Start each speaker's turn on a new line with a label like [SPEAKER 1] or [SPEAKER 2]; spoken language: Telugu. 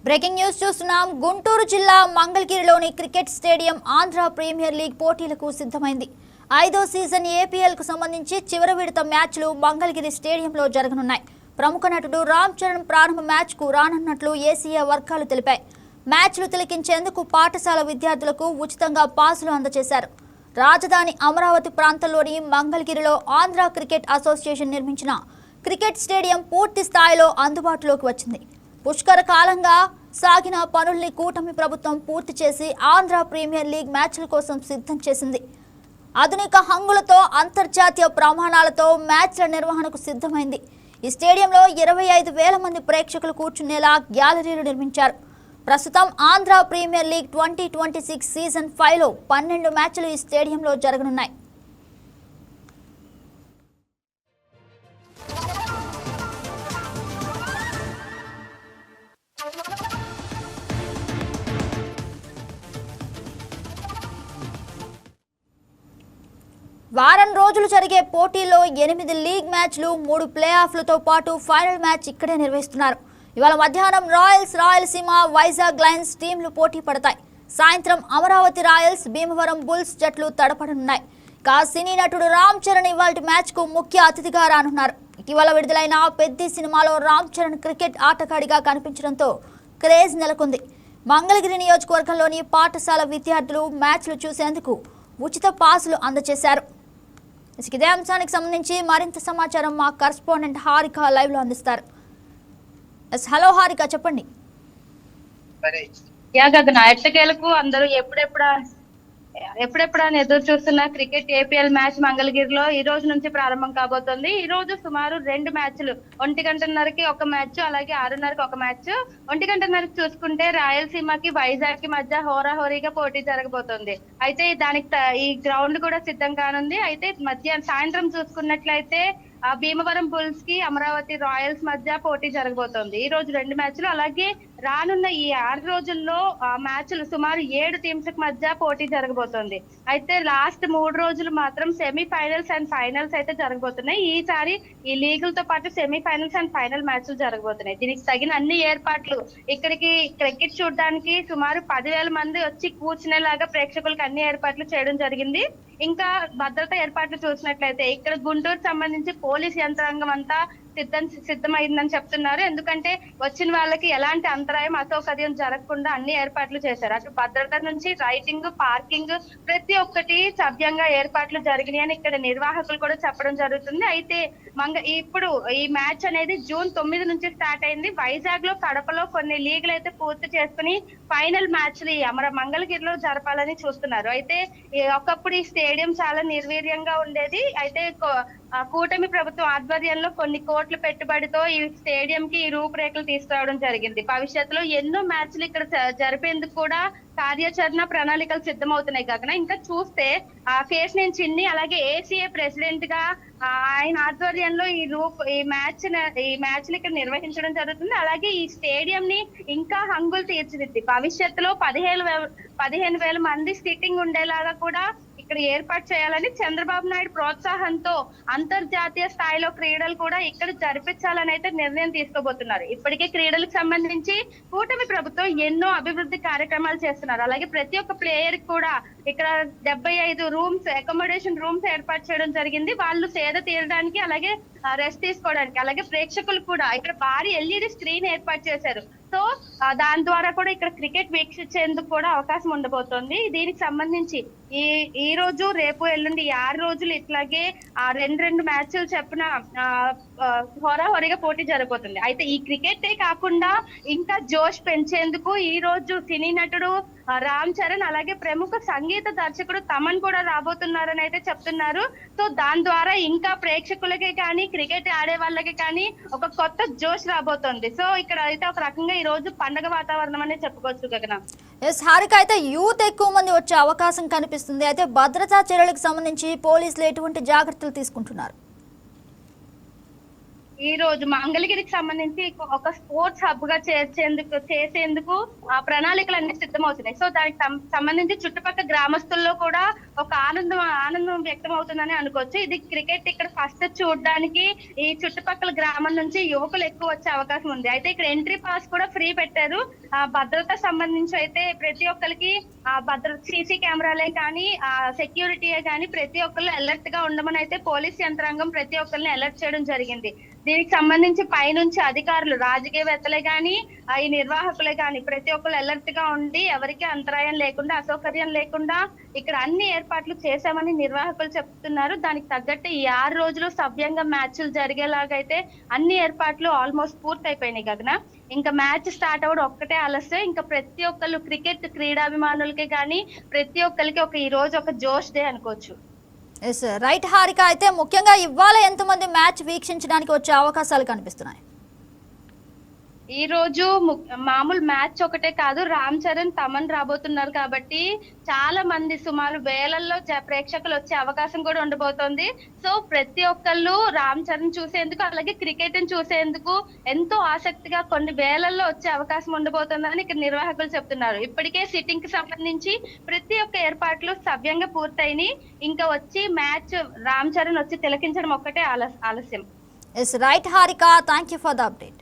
[SPEAKER 1] బ్రేకింగ్ న్యూస్ చూస్తున్నాం. గుంటూరు జిల్లా మంగళగిరిలోని cricket stadium Andhra premier league పోటీలకు సిద్ధమైంది. 5వ సీజన్ ఏపీఎల్ కు సంబంధించి చివరి విడత మ్యాచ్లు మంగళగిరి స్టేడియంలో జరగనున్నాయి. ప్రముఖ నటుడు రామ్ చరణ్ ప్రారంభ మ్యాచ్ కు రానున్నట్లు ఏసీఏ వర్గాలు తెలిపాయి. మ్యాచ్లు తిలకించేందుకు పాఠశాల విద్యార్థులకు ఉచితంగా పాసులు అందజేశారు. రాజధాని అమరావతి ప్రాంతంలోని మంగళగిరిలో ఆంధ్ర క్రికెట్ అసోసియేషన్ నిర్మించిన క్రికెట్ స్టేడియం పూర్తి స్థాయిలో అందుబాటులోకి వచ్చింది. పుష్కర కాలంగా సాగిన పనుల్ని కూటమి ప్రభుత్వం పూర్తి చేసి ఆంధ్ర ప్రీమియర్ లీగ్ మ్యాచ్ల కోసం సిద్ధం చేసింది. ఆధునిక హంగులతో అంతర్జాతీయ ప్రమాణాలతో మ్యాచ్ల నిర్వహణకు సిద్ధమైంది. ఈ స్టేడియంలో 25,000 మంది ప్రేక్షకులు కూర్చునేలా గ్యాలరీలు నిర్మించారు. ప్రస్తుతం ఆంధ్ర ప్రీమియర్ లీగ్ 2026 సీజన్ 5లో 12 మ్యాచ్లు ఈ స్టేడియంలో జరగనున్నాయి. వారం రోజులు జరిగే పోటీల్లో 8 లీగ్ మ్యాచ్లు, 3 ప్లే ఆఫ్లతో పాటు ఫైనల్ మ్యాచ్ ఇక్కడే నిర్వహిస్తున్నారు. ఇవాళ మధ్యాహ్నం రాయలసీమ, వైజాగ్ లయన్స్ టీంలు పోటీ పడతాయి. సాయంత్రం అమరావతి రాయల్స్, భీమవరం బుల్స్ జట్లు తడపడనున్నాయి. సినీ నటుడు రామ్ చరణ్ ఇవాళ మ్యాచ్ కు ముఖ్య అతిథిగా రానున్నారు. ఇటీవల విడుదలైన పెద్ది సినిమాలో రామ్ చరణ్ క్రికెట్ ఆటగాడిగా కనిపించడంతో క్రేజ్ నెలకొంది. మంగళగిరి నియోజకవర్గంలోని పాఠశాల విద్యార్థులు మ్యాచ్లు చూసేందుకు ఉచిత పాసులు అందజేశారు. ఇదే అంశానికి సంబంధించి మరింత సమాచారం మా కరెస్పాండెంట్ హారిక లైవ్ లో అందిస్తారు. హలో హారిక, చెప్పండి.
[SPEAKER 2] ఎట్టకేలకు అందరూ ఎప్పుడెప్పుడు అని ఎదురు చూస్తున్న క్రికెట్ ఏపీఎల్ మ్యాచ్ మంగళగిరిలో ఈ రోజు నుంచి ప్రారంభం కాబోతోంది. ఈ రోజు సుమారు 2 మ్యాచ్లు, 1:30కి ఒక మ్యాచ్, అలాగే 6:30కి ఒక మ్యాచ్. 1:30కి చూసుకుంటే రాయలసీమకి, వైజాగ్ కి మధ్య హోరాహోరీగా పోటీ జరగబోతోంది. అయితే దానికి ఈ గ్రౌండ్ కూడా సిద్ధం కానుంది. అయితే సాయంత్రం చూసుకున్నట్లయితే భీమవరం బుల్స్ కి, అమరావతి రాయల్స్ మధ్య పోటీ జరగబోతోంది. ఈ రోజు 2 మ్యాచ్లు, అలాగే రానున్న ఈ 6 రోజుల్లో మ్యాచ్లు సుమారు 7 టీమ్స్ మధ్య పోటీ జరగబోతోంది. అయితే లాస్ట్ 3 రోజులు మాత్రం సెమీఫైనల్స్ అండ్ ఫైనల్స్ అయితే జరగబోతున్నాయి. ఈసారి ఈ లీగులతో పాటు సెమీఫైనల్స్ అండ్ ఫైనల్ మ్యాచ్లు జరగబోతున్నాయి. దీనికి తగిన అన్ని ఏర్పాట్లు, ఇక్కడికి క్రికెట్ చూడడానికి సుమారు 10,000 మంది వచ్చి కూర్చునేలాగా ప్రేక్షకులకు అన్ని ఏర్పాట్లు చేయడం జరిగింది. ఇంకా భద్రతా ఏర్పాట్లు చూసినట్లయితే ఇక్కడ గుంటూరు సంబంధించి పోలీస్ యంత్రాంగం అంతా సిద్ధమైందని చెప్తున్నారు. ఎందుకంటే వచ్చిన వాళ్ళకి ఎలాంటి అంతరాయం, అసౌకర్యం జరగకుండా అన్ని ఏర్పాట్లు చేశారు. అటు భద్రత నుంచి రైటింగ్, పార్కింగ్ ప్రతి ఒక్కటి సభ్యంగా ఏర్పాట్లు జరిగినాయని ఇక్కడ నిర్వాహకులు కూడా చెప్పడం జరుగుతుంది. అయితే ఇప్పుడు ఈ మ్యాచ్ అనేది జూన్ 9 నుంచి స్టార్ట్ అయింది. వైజాగ్ లో, కడపలో కొన్ని లీగులు అయితే పూర్తి చేసుకుని ఫైనల్ మ్యాచ్లు మంగళగిరిలో జరపాలని చూస్తున్నారు. అయితే ఒకప్పుడు ఈ స్టేడియం చాలా నిర్వీర్యంగా ఉండేది. అయితే కూటమి ప్రభుత్వం ఆధ్వర్యంలో కొన్ని కోట్ల పెట్టుబడితో ఈ స్టేడియం కి ఈ రూపురేఖలు తీసుకురావడం జరిగింది. భవిష్యత్తులో ఎన్నో మ్యాచ్లు ఇక్కడ జరిపేందుకు కూడా కార్యాచరణ ప్రణాళికలు సిద్ధమవుతున్నాయి. కాకుండా ఇంకా చూస్తే కేశినేని చిన్ని, అలాగే ఏసీఏ ప్రెసిడెంట్ గా ఆయన ఆధ్వర్యంలో ఈ మ్యాచ్లు ఇక్కడ నిర్వహించడం జరుగుతుంది. అలాగే ఈ స్టేడియం ని ఇంకా హంగులు తీర్చిదిద్ది భవిష్యత్తులో 15,000 మంది సిట్టింగ్ ఉండేలాగా కూడా ఇక్కడ ఏర్పాటు చేయాలని చంద్రబాబు నాయుడు ప్రోత్సాహంతో అంతర్జాతీయ స్థాయిలో క్రీడలు కూడా ఇక్కడ జరిపించాలని అయితే నిర్ణయం తీసుకోబోతున్నారు. ఇప్పటికే క్రీడలకు సంబంధించి కూటమి ప్రభుత్వం ఎన్నో అభివృద్ధి కార్యక్రమాలు చేస్తున్నారు. అలాగే ప్రతి ఒక్క ప్లేయర్ కూడా ఇక్కడ 75 రూమ్స్, అకామిడేషన్ రూమ్స్ ఏర్పాటు చేయడం జరిగింది. వాళ్ళు సేద తీరడానికి, అలాగే రెస్ట్ తీసుకోవడానికి, అలాగే ప్రేక్షకులు కూడా ఇక్కడ భారీ ఎల్ఈడి స్క్రీన్ ఏర్పాటు చేశారు. సో దాని ద్వారా కూడా ఇక్కడ క్రికెట్ వీక్షించేందుకు కూడా అవకాశం ఉండబోతోంది. దీనికి సంబంధించి ఈ రోజు, రేపు, ఎల్లుండి 6 రోజులు ఇట్లాగే 2 మ్యాచ్లు చెప్పిన హోరాహోరీగా పోటీ జరగబోతుంది. అయితే ఈ క్రికెటే కాకుండా ఇంకా జోష్ పెంచేందుకు ఈ రోజు సినీ నటుడు రామ్ చరణ్, అలాగే ప్రముఖ సంగీత దర్శకుడు తమన్ కూడా రాబోతున్నారని అయితే చెప్తున్నారు. సో దాని ద్వారా ఇంకా ప్రేక్షకులకి కానీ, క్రికెట్ ఆడే వాళ్ళకి కానీ ఒక కొత్త జోష్ రాబోతోంది. సో ఇక్కడ అయితే ఒక రకంగా ఈ రోజు పండగ వాతావరణం అనే చెప్పుకోవచ్చు. గగన,
[SPEAKER 1] హారిక, అయితే యూత్ ఎక్కువ మంది వచ్చే అవకాశం కనిపిస్తుంది. అయితే భద్రతా చర్యలకు సంబంధించి పోలీసులు ఎటువంటి జాగ్రత్తలు తీసుకుంటున్నారు?
[SPEAKER 2] ఈ రోజు మంగళగిరికి సంబంధించి ఒక స్పోర్ట్స్ హబ్ గా చేసేందుకు ఆ ప్రణాళికలు అన్ని సిద్ధమవుతున్నాయి. సో దానికి సంబంధించి చుట్టుపక్కల గ్రామస్తుల్లో కూడా ఒక ఆనందం వ్యక్తం అవుతుందని అనుకోవచ్చు. ఇది క్రికెట్ ఇక్కడ ఫస్ట్ చూడడానికి ఈ చుట్టుపక్కల గ్రామం నుంచి యువకులు ఎక్కువ వచ్చే అవకాశం ఉంది. అయితే ఇక్కడ ఎంట్రీ పాస్ కూడా ఫ్రీ పెట్టారు. ఆ భద్రత సంబంధించి అయితే ప్రతి ఒక్కరికి ఆ భద్రత సీసీ కెమెరాలే కానీ ఆ సెక్యూరిటీయే కానీ ప్రతి ఒక్కళ్ళు అలర్ట్ గా ఉండమని అయితే పోలీస్ యంత్రాంగం ప్రతి ఒక్కరిని అలర్ట్ చేయడం జరిగింది. దీనికి సంబంధించి పైనుంచి అధికారులు రాజకీయవేత్తలే గాని ఈ నిర్వాహకులే గాని ప్రతి ఒక్కరు అలర్ట్ గా ఉండి ఎవరికి అంతరాయం లేకుండా అసౌకర్యం లేకుండా ఇక్కడ అన్ని ఏర్పాట్లు చేశామని నిర్వాహకులు చెప్తున్నారు. దానికి తగ్గట్టు ఈ 6 రోజులు సవ్యంగా మ్యాచ్లు జరిగేలాగైతే అన్ని ఏర్పాట్లు ఆల్మోస్ట్ పూర్తి అయిపోయినాయి గగన. ఇంకా మ్యాచ్ స్టార్ట్ అవ్వడం ఒక్కటే ఆలస్యం. ఇంకా ప్రతి ఒక్కళ్ళు క్రికెట్ క్రీడాభిమానులకే కానీ ప్రతి ఒక్కరికి ఈ రోజు ఒక జోష్ డే అనుకోవచ్చు.
[SPEAKER 1] ఎస్ రైట్ హారిక, అయితే ముఖ్యంగా ఇవాళ ఎంతమంది మ్యాచ్ వీక్షించడానికి వచ్చే అవకాశాలు కనిపిస్తున్నాయి?
[SPEAKER 2] ఈ రోజు మామూలు మ్యాచ్ ఒకటే కాదు, రామ్ చరణ్ తమన్ రాబోతున్నారు కాబట్టి చాలా మంది సుమారు వేలల్లో ప్రేక్షకులు వచ్చే అవకాశం కూడా ఉండబోతోంది. సో ప్రతి ఒక్కళ్ళు రామ్ చరణ్ చూసేందుకు అలాగే క్రికెట్ చూసేందుకు ఎంతో ఆసక్తిగా కొన్ని వేలల్లో వచ్చే అవకాశం ఉండబోతోందని ఇక్కడ నిర్వాహకులు చెప్తున్నారు. ఇప్పటికే సిట్టింగ్ కి సంబంధించి ప్రతి ఒక్క ఏర్పాట్లు సవ్యంగా పూర్తయినాయి. ఇంకా వచ్చి మ్యాచ్ రామ్ చరణ్ వచ్చి తిలకించడం ఒక్కటే ఆలస్యం.
[SPEAKER 1] Yes right Harika, thank you for the update.